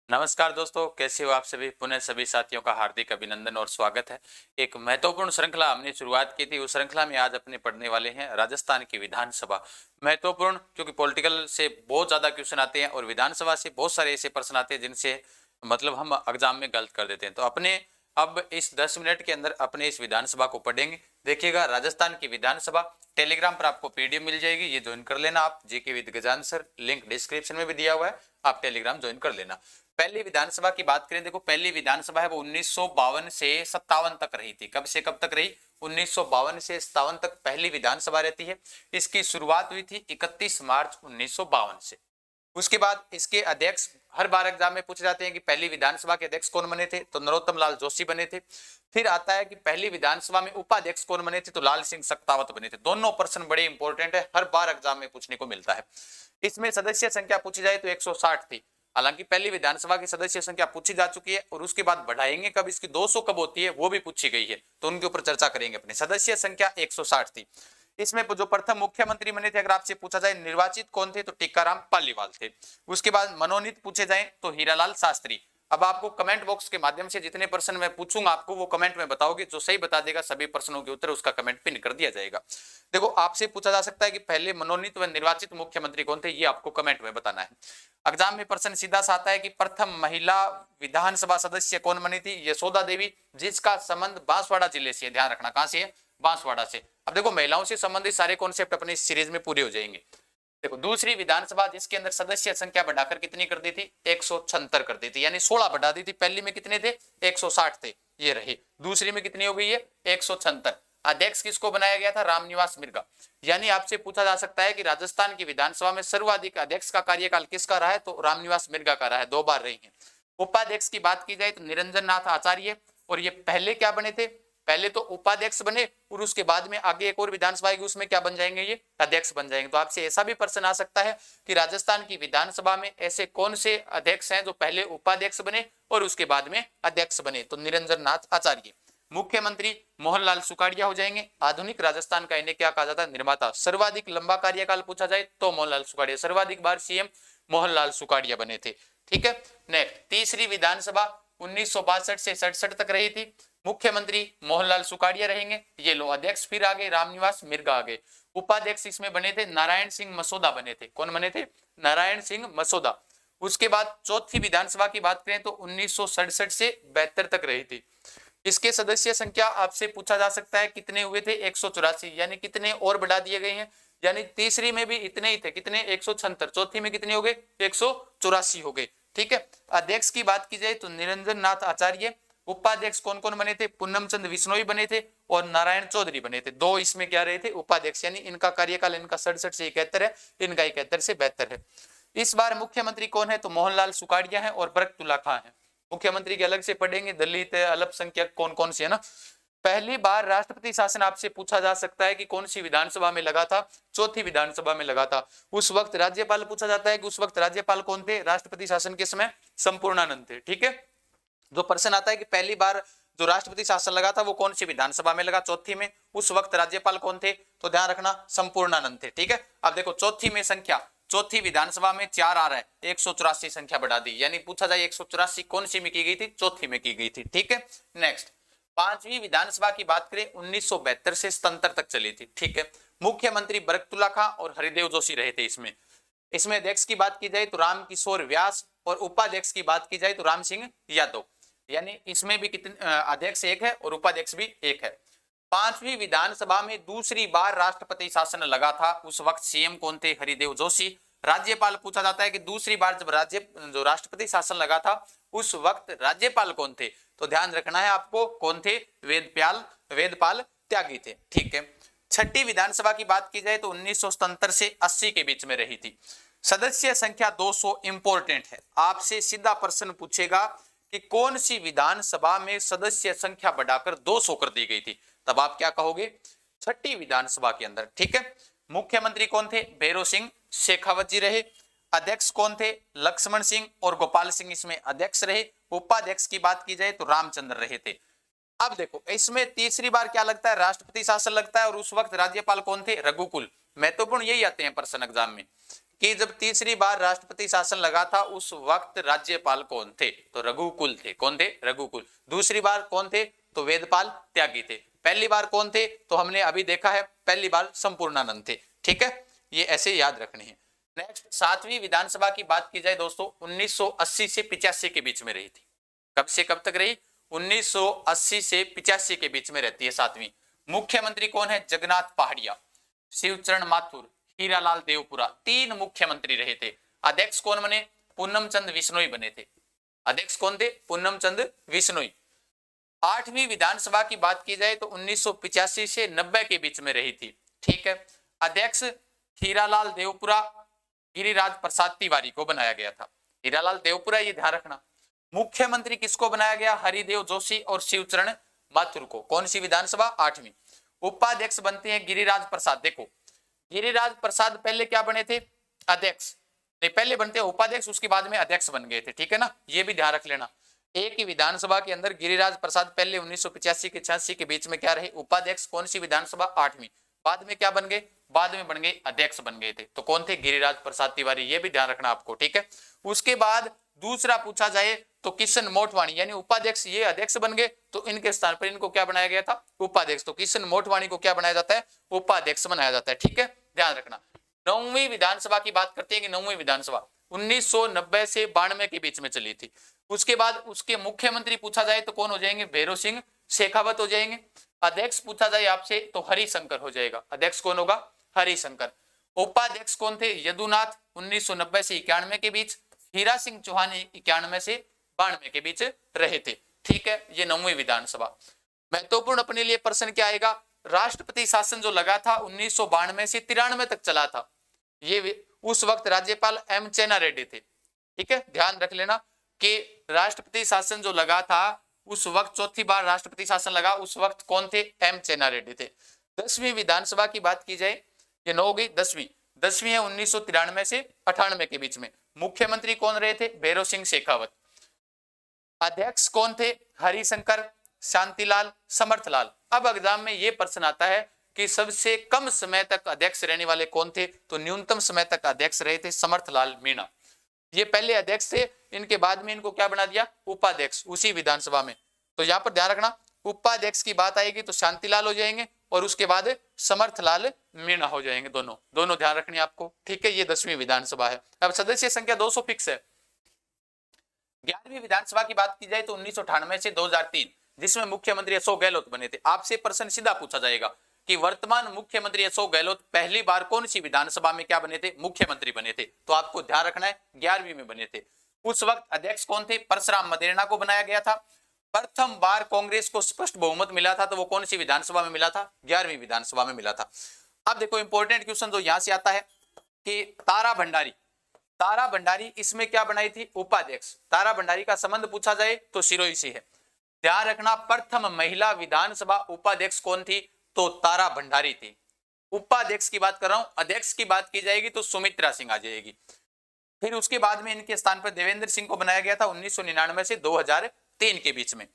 नमस्कार दोस्तों, कैसे हो आप सभी। पुनः सभी साथियों का हार्दिक अभिनंदन और स्वागत है। एक महत्वपूर्ण श्रृंखला हमने शुरुआत की थी, उस श्रृंखला में आज अपने पढ़ने वाले हैं राजस्थान की विधानसभा। महत्वपूर्ण क्योंकि पॉलिटिकल से बहुत ज्यादा क्वेश्चन आते हैं और विधानसभा से बहुत सारे ऐसे प्रश्न आते हैं जिनसे मतलब हम एग्जाम में गलत कर देते हैं। तो अपने अब इस 10 मिनट के अंदर अपने इस विधानसभा को पढ़ेंगे। देखिएगा, राजस्थान की विधानसभा टेलीग्राम पर आपको पीडीएफ मिल जाएगी, ये ज्वाइन कर लेना आप। GK with Gajan sir, link description में भी दिया हुआ है, आप टेलीग्राम ज्वाइन कर लेना। पहली विधानसभा की बात करें, देखो पहली विधानसभा है वो 1952 से 57 तक रही थी। कब से कब तक रही? 1952 से 57 तक पहली विधानसभा रहती है। इसकी शुरुआत हुई थी 31 मार्च 1952 से। उसके बाद इसके अध्यक्ष हर बार एग्जाम में पूछे जाते हैं कि पहली विधानसभा के अध्यक्ष कौन बने थे, तो नरोत्तम लाल जोशी बने थे। फिर आता है कि पहली विधानसभा में उपाध्यक्ष कौन बने थे, तो लाल सिंह सक्तावत बने थे। दोनों प्रश्न बड़े इंपॉर्टेंट है, हर बार एग्जाम में पूछने को मिलता है। इसमें सदस्य संख्या पूछी जाए तो 160 थी। हालांकि पहली विधानसभा की सदस्य संख्या पूछी जा चुकी है और उसके बाद बढ़ाएंगे कब, इसकी 200 कब होती है वो भी पूछी गई है, तो उनके ऊपर चर्चा करेंगे। अपने सदस्य संख्या 160 थी। इसमें जो प्रथम मुख्यमंत्री बने थे, अगर आपसे पूछा जाए निर्वाचित कौन थे, तो टीकाराम पालीवाल थे। उसके बाद मनोनीत पूछे जाए तो हीरालाल शास्त्री। अब आपको कमेंट बॉक्स के माध्यम से जितने प्रश्न मैं पूछूंगा आपको वो कमेंट में बताओगे, जो सही बता देगा सभी प्रश्नों के उत्तर उसका कमेंट पिन कर दिया जाएगा। देखो, आपसे पूछा जा सकता है कि पहले मनोनीत व निर्वाचित मुख्यमंत्री कौन थे, ये आपको कमेंट में बताना है। एग्जाम में प्रश्न सीधा सा आता है कि प्रथम महिला विधानसभा सदस्य कौन बनी थी, यशोदा देवी, जिसका संबंध बांसवाड़ा जिले से। ध्यान रखना कहां से है, बांसवाड़ा से। अब देखो, महिलाओं से संबंधित सारे कॉन्सेप्ट अपने इस सीरीज में पूरे हो जाएंगे। देखो, दूसरी विधानसभा जिसके अंदर सदस्य संख्या बढ़ाकर कितनी कर दी थी, 176 कर दी थी, यानी 16 बढ़ा दी थी। पहली में कितने थे, 160 थे, ये रहे। दूसरी में कितनी हो गई है, 176। अध्यक्ष किसको बनाया गया था, रामनिवास मिर्गा। यानी आपसे पूछा जा सकता है कि राजस्थान की विधानसभा में सर्वाधिक अध्यक्ष का कार्यकाल किसका रहा है, तो रामनिवास मिर्गा का रहा है, 2 बार रही है। उपाध्यक्ष की बात की जाए तो निरंजन नाथ आचार्य, और ये पहले क्या बने थे, पहले तो उपाध्यक्ष बने और उसके बाद में आगे एक और विधानसभा आएगी, उसमें क्या बन जाएंगे, ये अध्यक्ष बन जाएंगे। तो आपसे ऐसा भी प्रश्न आ सकता है कि राजस्थान की विधानसभा में ऐसे कौन से अध्यक्ष हैं जो पहले उपाध्यक्ष बने और उसके बाद में अध्यक्ष बने, तो निरंजन नाथ आचार्य। मुख्यमंत्री मोहनलाल सुखाड़िया हो जाएंगे। आधुनिक राजस्थान का इन्हें क्या कहा जाता है, निर्माता। सर्वाधिक लंबा कार्यकाल पूछा जाए तो मोहनलाल सुखाड़िया, सर्वाधिक बार सीएम मोहनलाल सुखाड़िया बने थे। ठीक है। नेक्स्ट, तीसरी विधानसभा 1962 से 67 तक रही थी। मुख्यमंत्री मोहनलाल सुखाड़िया रहेंगे। ये लो, अध्यक्ष फिर आगे रामनिवास मिर्गा आगे। उपाध्यक्ष इसमें बने थे नारायण सिंह मसोदा बने थे। कौन बने थे, नारायण सिंह मसोदा। उसके बाद चौथी विधानसभा की बात करें तो 1967 से 72 तक रही थी। इसके सदस्य संख्या आपसे पूछा जा सकता है कितने हुए थे, 184, यानी कितने और बढ़ा दिए गए हैं। यानी तीसरी में भी इतने ही थे, कितने, 176। चौथी में कितने हो गए, 184 हो गए। ठीक है। अध्यक्ष की बात की जाए तो निरंजन नाथ आचार्य। उपाध्यक्ष कौन कौन बने थे, पूनम चंद विश्नोई बने थे और नारायण चौधरी बने थे। 2 इसमें क्या रहे थे, उपाध्यक्ष। यानी इनका कार्यकाल, इनका 67 से 71 है, इनका 71 से 72 है। इस बार मुख्यमंत्री कौन है, तो मोहनलाल सुखाड़िया है और बरकतुल्ला खां है। मुख्यमंत्री के अलग से पढ़ेंगे, दलित अल्पसंख्यक कौन कौन से है ना। पहली बार राष्ट्रपति शासन आपसे पूछा जा सकता है कि कौन सी विधानसभा में लगा था, चौथी विधानसभा में लगा था। उस वक्त राज्यपाल पूछा जाता है कि उस वक्त राज्यपाल कौन थे, राष्ट्रपति शासन के समय संपूर्णानंद थे। ठीक है। जो प्रश्न आता है कि पहली बार जो राष्ट्रपति शासन लगा था वो कौन सी विधानसभा में लगा, चौथी में, उस वक्त राज्यपाल कौन थे, तो ध्यान रखना संपूर्णानंद थे। ठीक है। अब देखो, चौथी में संख्या, चौथी विधानसभा में 4 आ रहा है, 184 संख्या बढ़ा दी। यानी पूछा जाए 184 कौन सी में की गई थी, चौथी में की गई थी। ठीक है। नेक्स्ट, पांचवी विधानसभा की बात करें 1972 से 77 तक चली थी। ठीक है। मुख्यमंत्री बरकतुल्ला खां और हरिदेव जोशी रहे थे इसमें। इसमें अध्यक्ष की बात की जाए तो राम किशोर व्यास और उपाध्यक्ष की बात की जाए तो राम सिंह यादव। यानी इसमें भी कितने अध्यक्ष एक है और उपाध्यक्ष भी एक है। पांचवी विधानसभा में दूसरी बार राष्ट्रपति शासन लगा था, उस वक्त सीएम कौन थे, हरिदेव जोशी। राज्यपाल पूछा जाता है कि दूसरी बार जब जो राष्ट्रपति शासन लगा था उस वक्त राज्यपाल कौन थे, तो ध्यान रखना है आपको, कौन थे, वेदपाल त्यागी थे। ठीक है। छठी विधानसभा की बात की जाए तो 1977 से 80 के बीच में रही थी। सदस्य संख्या 200 इंपोर्टेंट है, आपसे सीधा प्रश्न पूछेगा कि कौन सी विधानसभा में सदस्य संख्या बढ़ाकर 200 कर दी गई थी, तब आप क्या कहोगे, छठी विधानसभा के अंदर। ठीक है। मुख्यमंत्री कौन थे, भैरव सिंह शेखावत जी रहे। अध्यक्ष कौन थे, लक्ष्मण सिंह और गोपाल सिंह इसमें अध्यक्ष रहे। उपाध्यक्ष की बात की जाए तो रामचंद्र रहे थे। अब देखो, इसमें तीसरी बार क्या लगता है, राष्ट्रपति शासन लगता है और उस वक्त राज्यपाल कौन थे, रघुकुल। महत्वपूर्ण यही आते हैं प्रश्न एग्जाम में कि जब तीसरी बार राष्ट्रपति शासन लगा था उस वक्त राज्यपाल कौन थे? तो रघुकुल थे। कौन थे? रघुकुल। दूसरी बार कौन थे? तो वेदपाल त्यागी थे। पहली बार कौन थे? तो हमने अभी देखा है, पहली बार संपूर्णानंद थे। ठीक है, ये ऐसे याद रखनी है। नेक्स्ट, सातवीं विधानसभा की बात की जाए दोस्तों, 1980 से 85 के बीच में रही थी। कब से कब तक रही? 1980 से 85 के बीच में रहती है सातवीं। मुख्यमंत्री कौन है? जगन्नाथ पहाड़िया, शिवचरण माथुर, हीरालाल देवपुरा, तीन मुख्यमंत्री रहे थे। अध्यक्ष कौन बने? पूनम चंद बिश्नोई बने थे। अध्यक्ष कौन थे? पूनम चंद बिश्नोई। आठवीं विधानसभा की बात की जाए तो 1985 से 90 के बीच में रही थी। ठीक है, अध्यक्ष हीरालाल देवपुरा, गिरिराज प्रसाद तिवारी को बनाया गया था। हीरालाल देवपुरा, ये ध्यान रखना। मुख्यमंत्री किसको बनाया गया? हरिदेव जोशी और शिवचरण माथुर को। कौन सी विधानसभा? आठवीं। उपाध्यक्ष बनते हैं गिरिराज प्रसाद। देखो, गिरिराज प्रसाद पहले क्या बने थे? अध्यक्ष नहीं, पहले बनते हैं उपाध्यक्ष, उसके बाद में अध्यक्ष बन गए थे। ठीक है ना, ये भी ध्यान रख लेना। एक ही विधानसभा के अंदर गिरिराज प्रसाद पहले 1985 के 86 के बीच में क्या रहे? उपाध्यक्ष। कौन सी विधानसभा? आठवीं। बाद में क्या बन गए? बाद में बन गए अध्यक्ष बन गए थे। तो कौन थे? गिरिराज प्रसाद तिवारी, ये भी ध्यान रखना आपको। ठीक है, उसके बाद दूसरा पूछा जाए तो किशन मोटवाणी, यानी उपाध्यक्ष, ये अध्यक्ष बन गए तो इनके स्थान पर इनको क्या बनाया गया था? उपाध्यक्ष। तो किशन मोटवाणी को क्या बनाया जाता है? उपाध्यक्ष बनाया जाता है। ठीक है, ध्यान रखना। नौवीं विधानसभा की बात करते हैं कि नौवीं विधानसभा 1990 से 92 के बीच में चली थी। उसके बाद उसके मुख्यमंत्री पूछा जाए तो कौन हो जाएंगे? भैरों सिंह शेखावत हो जाएंगे। अध्यक्ष पूछा जाए आपसे तो हरिशंकर हो जाएगा। अध्यक्ष कौन होगा? हरिशंकर। उपाध्यक्ष कौन थे? यदुनाथ, 1990 से 91 के बीच। हीरा सिंह चौहान 91 से 92 के बीच रहे थे। ठीक है, ये नौवीं विधानसभा। महत्वपूर्ण अपने लिए प्रश्न क्या आएगा? राष्ट्रपति शासन जो लगा था 1992 से 93 तक चला था, ये उस वक्त राज्यपाल एम चेना रेड्डी थे। ठीक है, ध्यान रख लेना कि राष्ट्रपति शासन जो लगा था उस वक्त, चौथी बार राष्ट्रपति शासन लगा, उस वक्त कौन थे? एम चेना रेड्डी थे। 10वीं विधानसभा की बात की जाए, ये 9 हो गई। 10वीं है 1993 से 98 के बीच में। मुख्यमंत्री कौन रहे थे? भैरों सिंह शेखावत। अध्यक्ष कौन थे? हरिशंकर, शांतिलाल, समर्थलाल। अब एग्जाम में ये प्रश्न आता है कि सबसे कम समय तक अध्यक्ष रहने वाले कौन थे? तो न्यूनतम समय तक अध्यक्ष रहे थे समर्थलाल मीणा। ये पहले अध्यक्ष थे, इनके बाद में इनको क्या बना दिया? उपाध्यक्ष, उसी विधानसभा में। तो यहाँ पर ध्यान रखना, उपाध्यक्ष की बात आएगी तो शांतिलाल हो जाएंगे और उसके बाद समर्थलाल मीणा हो जाएंगे। दोनों ध्यान रखनी आपको। ठीक है, ये 10वीं विधानसभा है। अब सदस्य संख्या 200 फिक्स है। 11वीं विधानसभा की बात की जाए तो 1998 से 2003, जिसमें मुख्यमंत्री अशोक गहलोत बने थे। आपसे प्रश्न सीधा पूछा जाएगा कि वर्तमान मुख्यमंत्री अशोक गहलोत पहली बार कौन सी विधानसभा में क्या बने थे? मुख्यमंत्री बने थे। तो आपको ध्यान रखना है 11वीं में बने थे। उस वक्त अध्यक्ष कौन थे? परशुराम मदेरणा को बनाया गया था। प्रथम बार कांग्रेस को स्पष्ट बहुमत मिला था तो वो कौन सी विधानसभा में मिला था? 11वीं विधानसभा में मिला था। अब देखो इंपॉर्टेंट क्वेश्चन जो यहां से आता है कि तारा भंडारी इसमें क्या बनाई थी? उपाध्यक्ष। तारा भंडारी का संबंध पूछा जाए तो सिरोही से है। ध्यान रखना, प्रथम महिला विधानसभा उपाध्यक्ष कौन थी? तो तारा भंडारी थी। उपाध्यक्ष की बात कर रहा हूं, अध्यक्ष की बात की जाएगी तो सुमित्रा सिंह आ जाएगी। फिर उसके बाद में इनके स्थान पर देवेंद्र सिंह को बनाया गया था 1999 से 2003 के बीच में।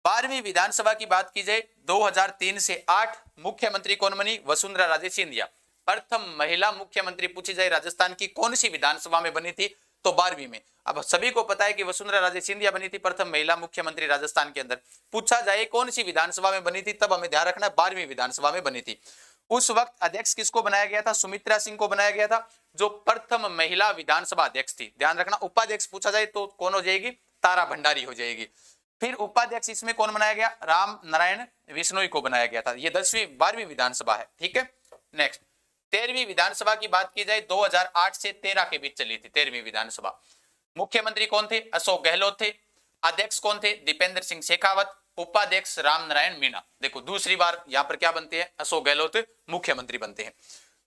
12वीं विधानसभा की बात की जाए 2003 से 8, मुख्यमंत्री कौन बनी? वसुंधरा राजे सिंधिया। प्रथम महिला मुख्यमंत्री पूछी जाए राजस्थान की कौन सी विधानसभा में बनी थी? तो 12वीं में। अब सभी को पता है कि वसुंधरा राजे सिंधिया बनी थी प्रथम महिला मुख्यमंत्री राजस्थान के अंदर। पूछा जाए कौन सी विधानसभा में बनी थी, तब हमें ध्यान रखना है 12वीं विधानसभा में बनी थी। उस वक्त अध्यक्ष किसको बनाया गया था? सुमित्रा सिंह को बनाया गया था, जो प्रथम महिला विधानसभा अध्यक्ष थी। ध्यान रखना, उपाध्यक्ष पूछा जाए तो कौन हो जाएगी? तारा भंडारी हो जाएगी। फिर उपाध्यक्ष इसमें कौन बनाया गया? राम नारायण बिश्नोई को बनाया गया था। ये 12वीं विधानसभा है। ठीक है, नेक्स्ट 13वीं विधानसभा की बात की जाए 2008 से 13 के बीच चली थी 13वीं विधानसभा। मुख्यमंत्री कौन थे? अशोक गहलोत थे। अध्यक्ष कौन थे? दीपेंद्र सिंह शेखावत। उपाध्यक्ष राम नारायण मीणा। देखो दूसरी बार यहाँ पर क्या बनते हैं? अशोक गहलोत मुख्यमंत्री बनते हैं।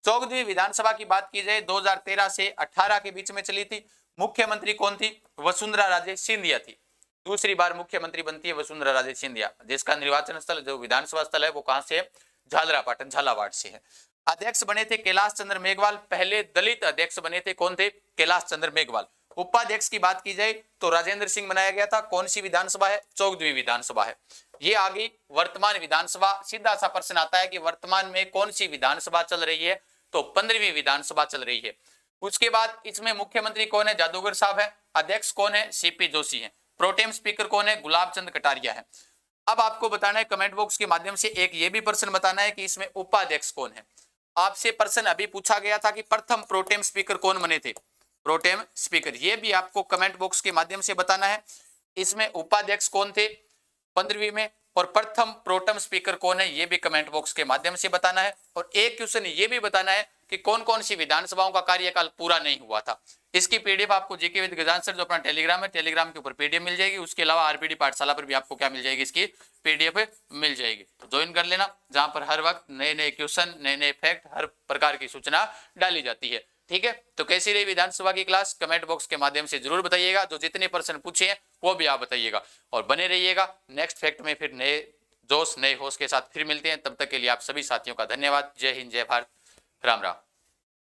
14वीं विधानसभा की बात की जाए 2013 से 18 के बीच में चली थी। मुख्यमंत्री कौन थी? वसुंधरा राजे सिंधिया थी। दूसरी बार मुख्यमंत्री बनती है वसुंधरा राजे सिंधिया, जिसका निर्वाचन स्थल जो विधानसभा स्थल है वो कहां से है? झालरापाटन, झालावाड़ से है। अध्यक्ष बने थे कैलाश चंद्र मेघवाल। पहले दलित अध्यक्ष बने थे, कौन थे? कैलाश चंद्र मेघवाल। उपाध्यक्ष की बात की जाए तो राजेंद्र सिंह बनाया गया था। कौन सी विधानसभा है? 14वीं विधानसभा है। ये आ गई वर्तमान विधानसभा। सीधा सा प्रश्न आता है कि वर्तमान में कौन सी विधानसभा चल रही है? तो 15वीं विधानसभा चल रही है। उसके बाद इसमें मुख्यमंत्री कौन है? जादूगर साहब है। अध्यक्ष कौन है? सीपी जोशी है। प्रोटेम स्पीकर कौन है? गुलाब चंद कटारिया है। अब आपको बताना है कमेंट बॉक्स के माध्यम से, एक ये भी प्रश्न बताना है कि इसमें उपाध्यक्ष कौन है। आपसे प्रश्न अभी पूछा गया था कि प्रथम प्रोटेम स्पीकर कौन बने थे? प्रोटेम स्पीकर, ये भी आपको कमेंट बॉक्स के माध्यम से बताना है। इसमें उपाध्यक्ष कौन थे 15वीं में, और प्रथम प्रोटेम स्पीकर कौन है, ये भी कमेंट बॉक्स के माध्यम से बताना है। और एक क्वेश्चन ये भी बताना है कि कौन कौन सी विधानसभाओं का कार्यकाल पूरा नहीं हुआ था। इसकी पीडीएफ आपको जीके विद गजान सर जो अपना टेलीग्राम है, टेलीग्राम के ऊपर पीडीएफ मिल जाएगी। उसके अलावा आरपीडी पाठशाला पर भी आपको क्या मिल जाएगी? इसकी पीडीएफ मिल जाएगी। तो ज्वाइन कर लेना, जहां पर हर वक्त नए नए क्वेश्चन, नए नए फैक्ट, हर प्रकार की सूचना डाली जाती है। ठीक है, तो कैसी रही विधानसभा की क्लास? कमेंट बॉक्स के माध्यम से जरूर बताइएगा। जो जितने प्रश्न पूछे हैं वो भी आप बताइएगा, और बने रहिएगा। नेक्स्ट फैक्ट में फिर नए जोश, नए होश के साथ फिर मिलते हैं। तब तक के लिए आप सभी साथियों का धन्यवाद। जय हिंद, जय भारत, राम राम।